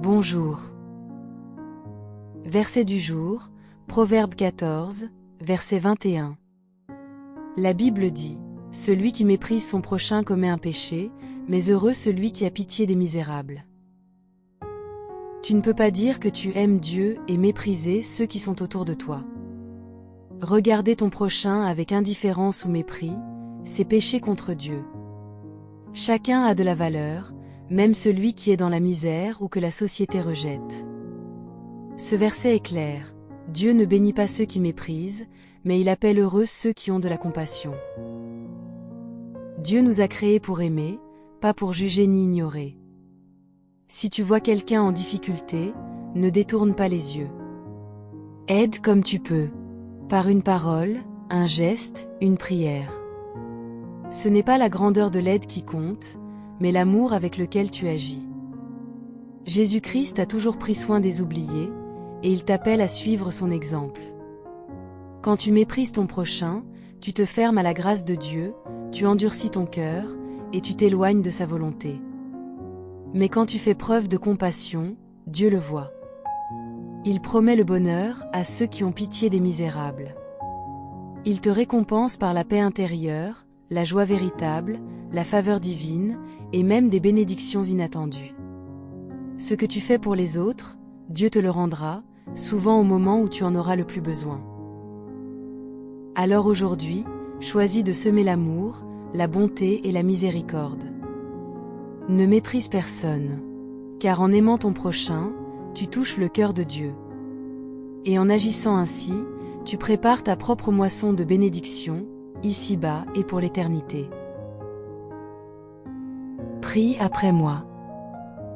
Bonjour. Verset du jour, Proverbe 14, verset 21. La Bible dit, « Celui qui méprise son prochain commet un péché, mais heureux celui qui a pitié des misérables. » Tu ne peux pas dire que tu aimes Dieu et mépriser ceux qui sont autour de toi. Regarder ton prochain avec indifférence ou mépris, c'est pécher contre Dieu. Chacun a de la valeur, même celui qui est dans la misère ou que la société rejette. Ce verset est clair, Dieu ne bénit pas ceux qui méprisent, mais il appelle heureux ceux qui ont de la compassion. Dieu nous a créés pour aimer, pas pour juger ni ignorer. Si tu vois quelqu'un en difficulté, ne détourne pas les yeux. Aide comme tu peux, par une parole, un geste, une prière. Ce n'est pas la grandeur de l'aide qui compte, mais l'amour avec lequel tu agis. Jésus-Christ a toujours pris soin des oubliés, et il t'appelle à suivre son exemple. Quand tu méprises ton prochain, tu te fermes à la grâce de Dieu, tu endurcis ton cœur, et tu t'éloignes de sa volonté. Mais quand tu fais preuve de compassion, Dieu le voit. Il promet le bonheur à ceux qui ont pitié des misérables. Il te récompense par la paix intérieure, la joie véritable, la faveur divine, et même des bénédictions inattendues. Ce que tu fais pour les autres, Dieu te le rendra, souvent au moment où tu en auras le plus besoin. Alors aujourd'hui, choisis de semer l'amour, la bonté et la miséricorde. Ne méprise personne, car en aimant ton prochain, tu touches le cœur de Dieu. Et en agissant ainsi, tu prépares ta propre moisson de bénédiction, ici-bas et pour l'éternité. Prie après moi.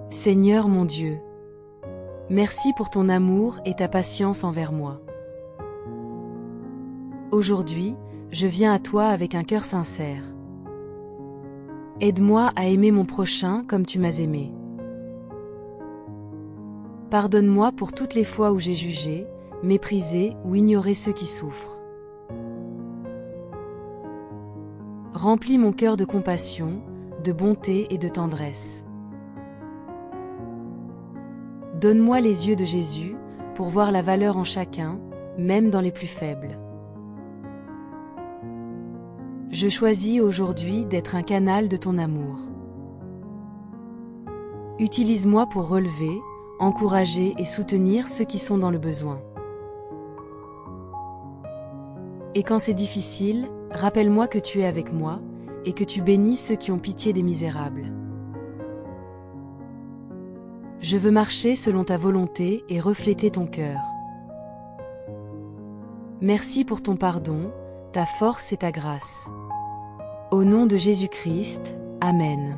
Seigneur mon Dieu, merci pour ton amour et ta patience envers moi. Aujourd'hui, je viens à toi avec un cœur sincère. Aide-moi à aimer mon prochain comme tu m'as aimé. Pardonne-moi pour toutes les fois où j'ai jugé, méprisé ou ignoré ceux qui souffrent. Remplis mon cœur de compassion, de bonté et de tendresse. Donne-moi les yeux de Jésus pour voir la valeur en chacun, même dans les plus faibles. Je choisis aujourd'hui d'être un canal de ton amour. Utilise-moi pour relever, encourager et soutenir ceux qui sont dans le besoin. Et quand c'est difficile, rappelle-moi que tu es avec moi et que tu bénis ceux qui ont pitié des misérables. Je veux marcher selon ta volonté et refléter ton cœur. Merci pour ton pardon, ta force et ta grâce. Au nom de Jésus-Christ, Amen.